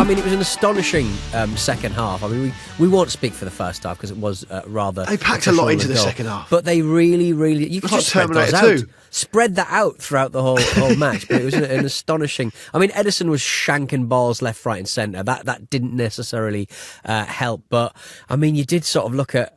I mean, it was an astonishing second half. I mean, we won't speak for the first half because it was rather... They packed a lot into the second half. But they really... You could just spread that out throughout the whole match. But it was an astonishing... I mean, Edison was shanking balls left, right and centre. That didn't necessarily help. But, I mean, you did sort of look at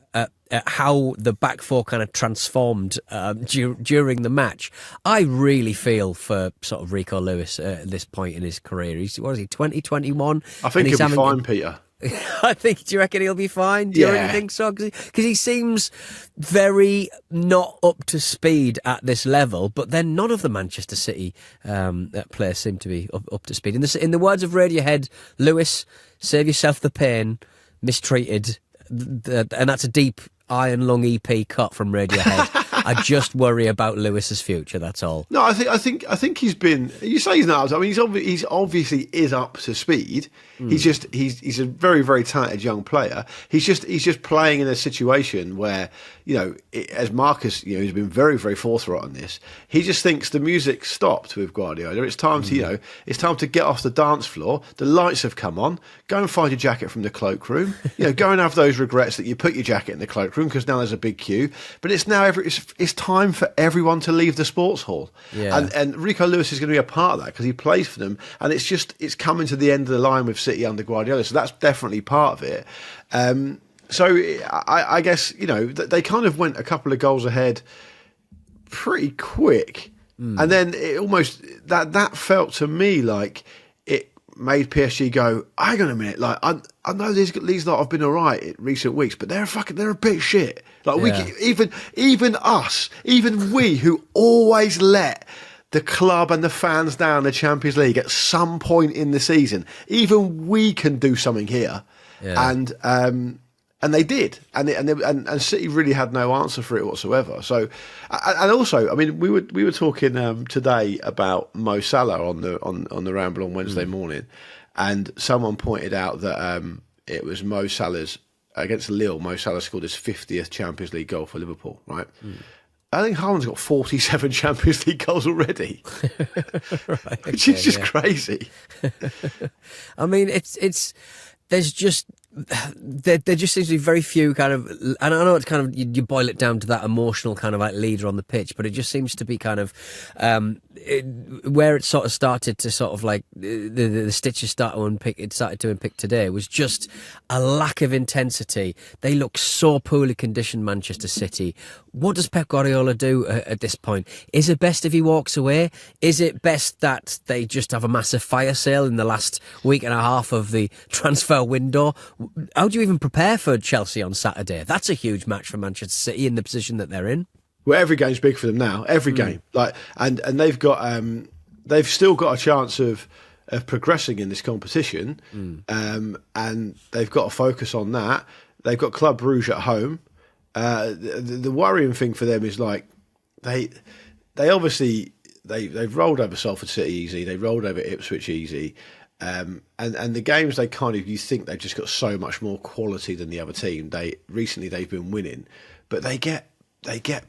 how the back four kind of transformed during the match. I really feel for sort of Rico Lewis at this point in his career. He's 2021? I think he'll be fine, Peter. Do you reckon he'll be fine? Do you really think so? Because he seems very not up to speed at this level, but then none of the Manchester City players seem to be up to speed. In the words of Radiohead, Lewis, save yourself the pain, mistreated, and that's a deep Iron Lung EP cut from Radiohead. I just worry about Lewis's future. That's all. No, I think he's been. You say he's not. I mean, he's obviously is up to speed. He's a very, very talented young player. He's just playing in a situation where, you know, as Marcus, you know, he's been very, very forthright on this. He just thinks the music stopped with Guardiola. It's time to, you know, it's time to get off the dance floor. The lights have come on. Go and find your jacket from the cloakroom. You know, go and have those regrets that you put your jacket in the cloakroom because now there's a big queue. But it's now it's time for everyone to leave the sports hall. Yeah. And Rico Lewis is going to be a part of that because he plays for them. And it's coming to the end of the line with City under Guardiola. So that's definitely part of it. So I guess, you know, they kind of went a couple of goals ahead pretty quick. And then it almost, that felt to me like it made PSG go, hang on a minute, like I know these lot have been all right in recent weeks, but they're a bit shit. Like even we who always let the club and the fans down in the Champions League at some point in the season, even we can do something here. Yeah. And they did, and City really had no answer for it whatsoever. So, and also, I mean, we were talking today about Mo Salah on the Ramble on Wednesday morning, and someone pointed out that it was Mo Salah's against Lille. Mo Salah scored his 50th Champions League goal for Liverpool, right? I think Haaland's got 47 Champions League goals already, which is just crazy. I mean, there's just. There just seems to be very few kind of, and I know it's kind of, you boil it down to that emotional kind of like leader on the pitch, but it just seems to be kind of where it sort of started to sort of like the stitches started to unpick today was just a lack of intensity. They look so poorly conditioned, Manchester City. What does Pep Guardiola do at this point? Is it best if he walks away? Is it best that they just have a massive fire sale in the last week and a half of the transfer window? How do you even prepare for Chelsea on Saturday? That's a huge match for Manchester City in the position that they're in. Well, every game's big for them now. Every game, and they've got they've still got a chance of progressing in this competition, and they've got to focus on that. They've got Club Brugge at home. The worrying thing for them is like they obviously they've rolled over Salford City easy. They rolled over Ipswich easy. And the games you think they've just got so much more quality than the other team. Recently they've been winning, but they get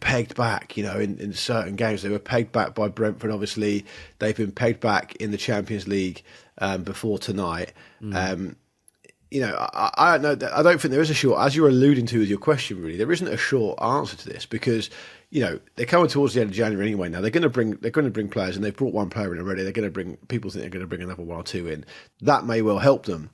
pegged back. You know, in certain games they were pegged back by Brentford. Obviously, they've been pegged back in the Champions League before tonight. You know, I don't know. I don't think there is a short, as you're alluding to with your question. Really, there isn't a short answer to this because, you know, they're coming towards the end of January anyway. Now they're going to bring players, and they've brought one player in already. People think they're going to bring another one or two in. That may well help them,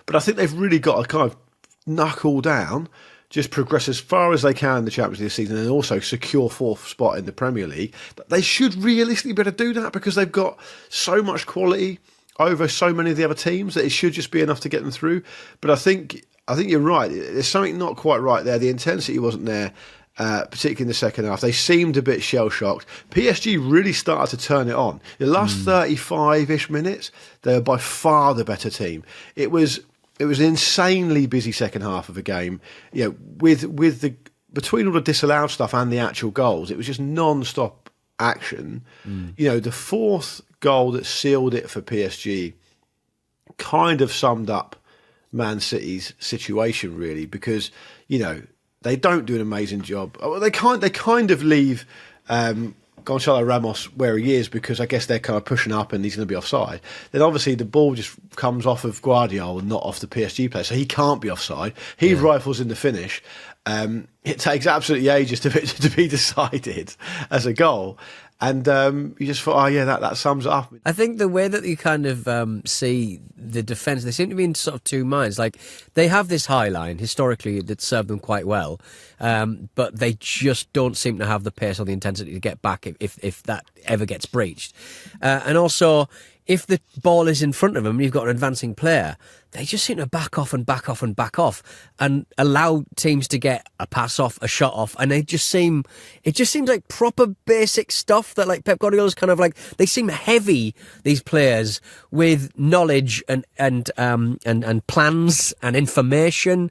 but I think they've really got to kind of knuckle down, just progress as far as they can in the Champions League season, and also secure fourth spot in the Premier League. But they should realistically be able to do that because they've got so much quality over so many of the other teams that it should just be enough to get them through. But I think you're right. There's something not quite right there. The intensity wasn't there. Particularly in the second half. They seemed a bit shell-shocked. PSG really started to turn it on. The last 35-ish minutes, they were by far the better team. It was an insanely busy second half of a game. You know, with the between all the disallowed stuff and the actual goals, it was just non-stop action. You know, the fourth goal that sealed it for PSG kind of summed up Man City's situation, really, because, you know, they don't do an amazing job. They kind of leave Gonzalo Ramos where he is because I guess they're kind of pushing up and he's going to be offside, then obviously the ball just comes off of Guardiola and not off the PSG player, so he can't be offside. He rifles in the finish. It takes absolutely ages to be decided as a goal. And you just thought, that sums it up. I think the way that you kind of see the defence, they seem to be in sort of two minds. Like, they have this high line, historically, that served them quite well, but they just don't seem to have the pace or the intensity to get back if that ever gets breached. And also, if the ball is in front of them and you've got an advancing player, they just seem to back off and back off and back off and allow teams to get a pass off, a shot off, and it just seems like proper basic stuff that like Pep Guardiola's kind of like, they seem heavy, these players, with knowledge and plans and information,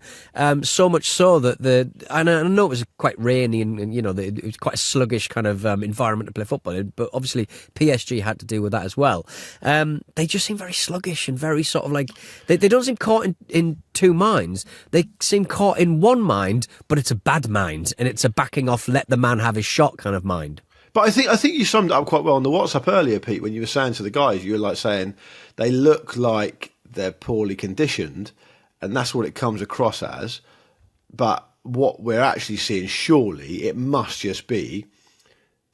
so much so that I know it was quite rainy and it was quite a sluggish kind of environment to play football in, but obviously PSG had to deal with that as well. They just seem very sluggish and very sort of like they don't seem caught in two minds. They seem caught in one mind, but it's a bad mind, and it's a backing off, let the man have his shot kind of mind. But I think you summed it up quite well on the WhatsApp earlier, Pete, when you were saying to the guys, you were like saying they look like they're poorly conditioned, and that's what it comes across as. But what we're actually seeing, surely, it must just be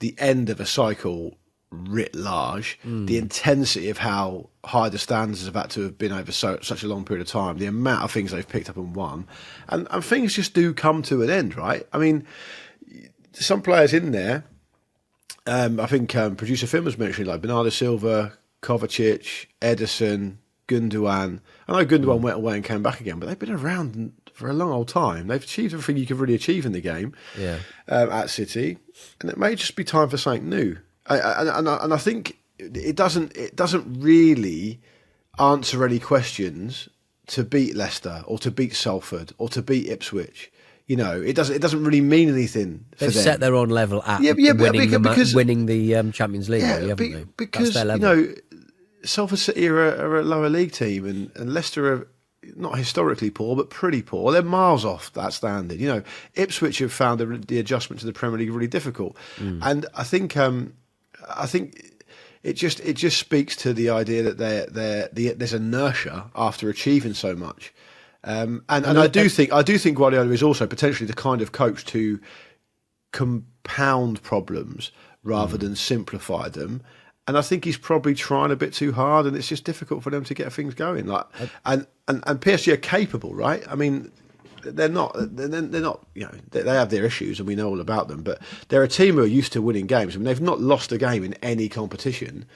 the end of a cycle writ large, the intensity of how high the standards have had to have been over such a long period of time, the amount of things they've picked up and won, and things just do come to an end, right? I mean, some players in there, I think producer Finn was mentioning, like Bernardo Silva, Kovacic, Ederson, Gundogan. I know Gundogan went away and came back again, but they've been around for a long old time. They've achieved everything you could really achieve in the game at City, and it may just be time for something new. And I think it doesn't really answer any questions to beat Leicester or to beat Salford or to beat Ipswich. It doesn't really mean anything for them. They've set their own level at winning the Champions League, haven't they? Because that's their level. Salford City are a lower league team, and Leicester are not historically poor, but pretty poor. They're miles off that standard. Ipswich have found the adjustment to the Premier League really difficult, and I think it just speaks to the idea that there's inertia after achieving so much, and I do think Guardiola is also potentially the kind of coach to compound problems rather than simplify them. And I think he's probably trying a bit too hard, and it's just difficult for them to get things going. And PSG are capable, right? I mean, they're not. They have their issues, and we know all about them. But they're a team who are used to winning games. I mean, they've not lost a game in any competition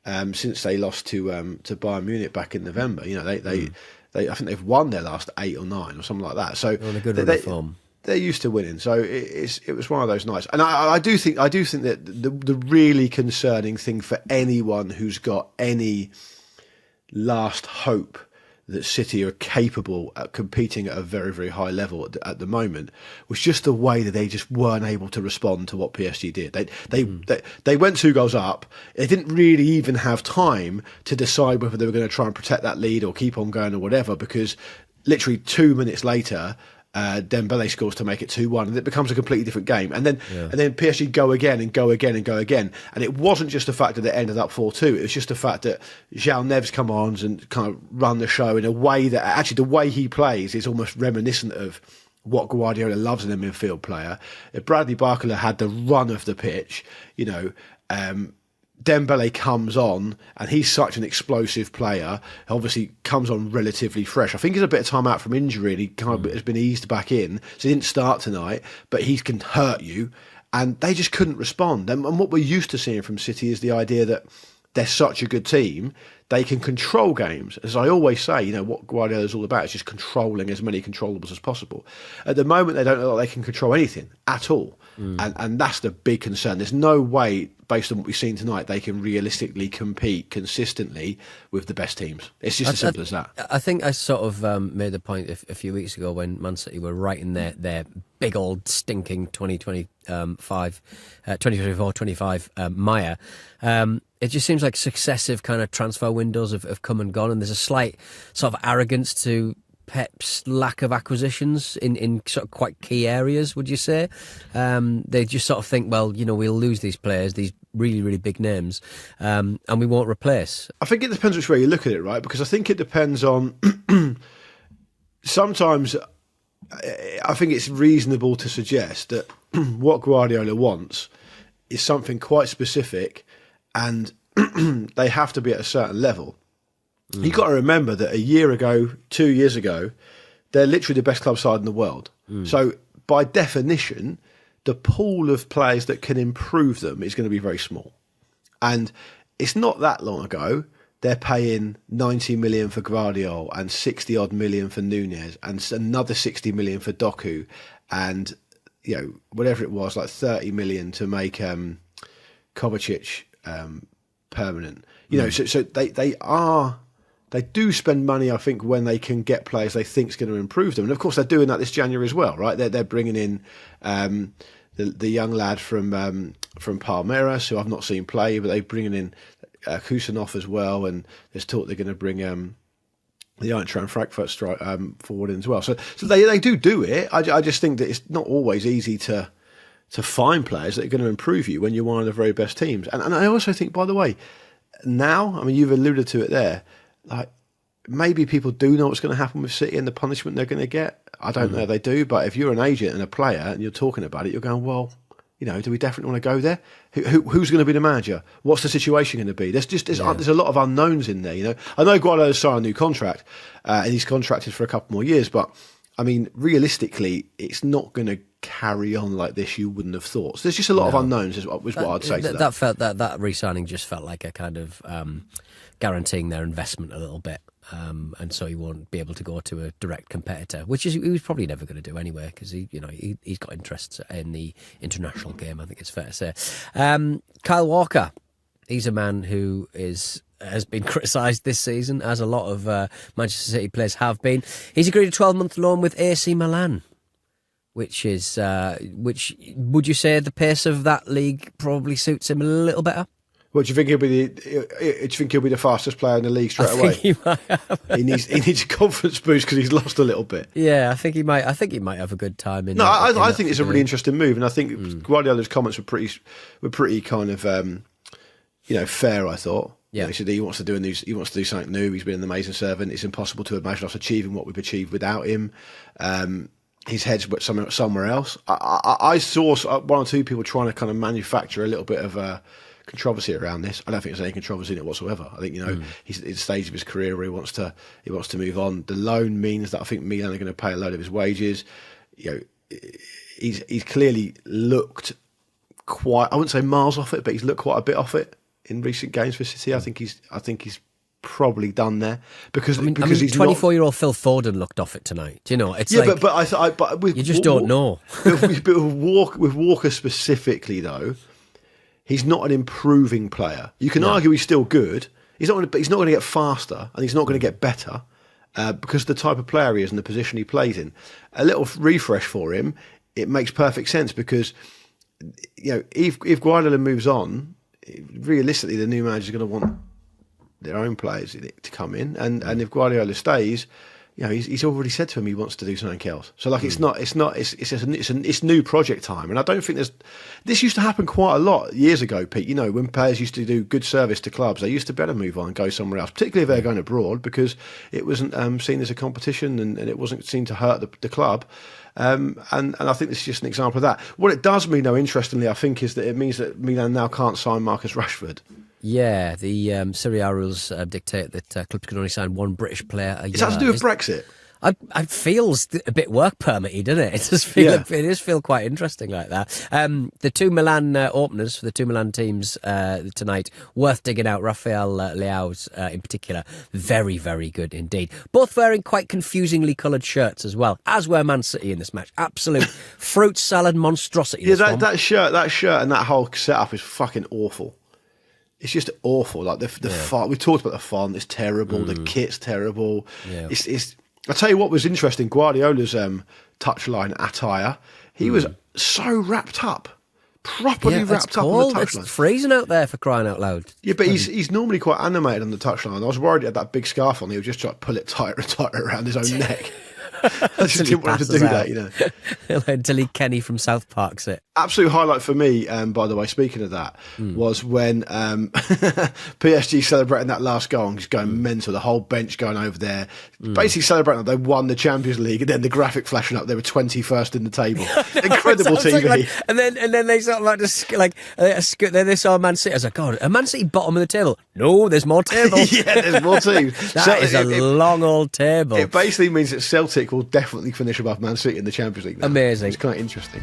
since they lost to Bayern Munich back in November. I think they've won their last 8 or 9 or something like that. So on a good run of form. They're used to winning, so it was one of those nights. And I do think that the really concerning thing for anyone who's got any last hope that City are capable at competing at a very, very high level at the moment was just the way that they just weren't able to respond to what PSG did. They went 2 goals up. They didn't really even have time to decide whether they were going to try and protect that lead or keep on going or whatever, because literally 2 minutes later, Dembele scores to make it 2-1, and it becomes a completely different game. And then PSG go again and go again and go again. And it wasn't just the fact that it ended up 4-2. It was just the fact that João Neves come on and kind of run the show in a way that actually the way he plays is almost reminiscent of what Guardiola loves in a midfield player. If Bradley Barcola had the run of the pitch, Dembele comes on, and he's such an explosive player. Obviously, comes on relatively fresh. I think he's a bit of time out from injury, and he kind of has been eased back in, so he didn't start tonight. But he can hurt you, and they just couldn't respond. And what we're used to seeing from City is the idea that they're such a good team, they can control games. As I always say, what Guardiola is all about is just controlling as many controllables as possible. At the moment, they don't look like they can control anything at all. And that's the big concern. There's no way, based on what we've seen tonight, they can realistically compete consistently with the best teams. It's just as simple as that. I think I sort of made the point a few weeks ago when Man City were right in their big old stinking 2024-25 mire. It just seems like successive kind of transfer windows have come and gone, and there's a slight sort of arrogance to Pep's lack of acquisitions in sort of quite key areas, would you say? They just sort of think, well, we'll lose these players, these really, really big names, and we won't replace. I think it depends which way you look at it, right? Because I think it depends on sometimes I think it's reasonable to suggest that what Guardiola wants is something quite specific, and they have to be at a certain level. You've got to remember that a year ago, 2 years ago, they're literally the best club side in the world. So by definition, the pool of players that can improve them is going to be very small. And it's not that long ago, they're paying 90 million for Guardiola and 60 odd million for Nunez and another 60 million for Doku and, you know, whatever it was, like 30 million to make Kovacic permanent. You know, so they do spend money, I think, when they can get players they think is going to improve them. And of course, they're doing that this January as well, right? They're bringing in the young lad from Palmeiras, who I've not seen play, but they're bringing in Kusanov as well. And there's talk they're going to bring the Eintracht Frankfurt forward in as well. So they do it. I just think that it's not always easy to find players that are going to improve you when you're one of the very best teams. And I also think, by the way, now, I mean, you've alluded to it there, like maybe people do know what's going to happen with City and the punishment they're going to get. I don't know if they do, but if you're an agent and a player and you're talking about it, you're going, well, you know, do we definitely want to go there? Who's going to be the manager? What's the situation going to be? There's a lot of unknowns in there. You know, I know Guardiola's signed a new contract and he's contracted for a couple more years, but I mean, realistically, it's not going to carry on like this. You wouldn't have thought. So there's just a lot of unknowns. Is what I'd say to that. That re-signing just felt like a kind of guaranteeing their investment a little bit. And so he won't be able to go to a direct competitor, which he was probably never going to do anyway, because he's got interests in the international game. I think it's fair to say. Kyle Walker, he's a man who has been criticised this season, as a lot of Manchester City players have been. He's agreed a 12-month loan with AC Milan, which would you say the pace of that league probably suits him a little better? What do you think he'll be the fastest player in the league straight away? He might have. he needs a confidence boost because he's lost a little bit. Yeah, I think he might have a good time. I think it's a really interesting move, and I think Guardiola's comments were pretty kind of fair. I thought. Yeah, he said that he wants to do something new. He's been an amazing servant. It's impossible to imagine us achieving what we've achieved without him. His head's somewhere else. I saw one or two people trying to kind of manufacture a little bit of controversy around this. I don't think there's any controversy in it whatsoever. I think he's at the stage of his career where he wants to move on. The loan means that I think Milan are going to pay a load of his wages. He's clearly looked quite, I wouldn't say miles off it, but he's looked quite a bit off it in recent games for City. I think he's probably done there because he's 24-year-old Phil Foden looked off it tonight. Do you know? It's you just don't know. with Walker specifically, though, he's not an improving player. You can argue he's still good. He's not going to get faster, and he's not going to get better because of the type of player he is and the position he plays in. A little refresh for him, it makes perfect sense because if Guardiola moves on, realistically, the new manager is going to want their own players to come in, and if Guardiola stays, he's already said to him he wants to do something else. So it's new project time, and I don't think this used to happen quite a lot years ago, Pete. When players used to do good service to clubs, they used to better move on and go somewhere else, particularly if they're going abroad, because it wasn't seen as a competition and it wasn't seen to hurt the club. And I think this is just an example of that. What it does mean, though, interestingly, I think, is that it means that Milan now can't sign Marcus Rashford. Yeah, the Serie A rules dictate that clubs can only sign one British player a year. Is that to do with Brexit? It feels a bit work permity, doesn't it? It does feel quite interesting like that. The two Milan openers for the two Milan teams tonight, worth digging out. Rafael Leao's in particular, very, very good indeed. Both wearing quite confusingly coloured shirts as well, as were Man City in this match. Absolute fruit salad monstrosity. Yeah, that shirt and that whole setup is fucking awful. It's just awful. Like the font, we talked about the font. It's terrible. The kit's terrible. Yeah. It's. I'll tell you what was interesting. Guardiola's touchline attire. He was so wrapped up, properly wrapped up on the touchline. It's freezing out there, for crying out loud. Yeah, but he's normally quite animated on the touchline. I was worried he had that big scarf on. He would just try to pull it tighter and tighter around his own neck. I just didn't want him to do that, you know. Until Kenny from South Park's it. Absolute highlight for me, by the way, speaking of that, was when PSG celebrating that last goal and just going mental, the whole bench going over there, basically celebrating that they won the Champions League, and then the graphic flashing up, they were 21st in the table. Incredible TV. Like, and then they sort of like just like then they saw Man City. I was like, God, are Man City bottom of the table? No, there's more tables. Yeah, there's more teams. That is a long old table. It basically means that Celtic will definitely finish above Man City in the Champions League now. Amazing. It's kind of interesting.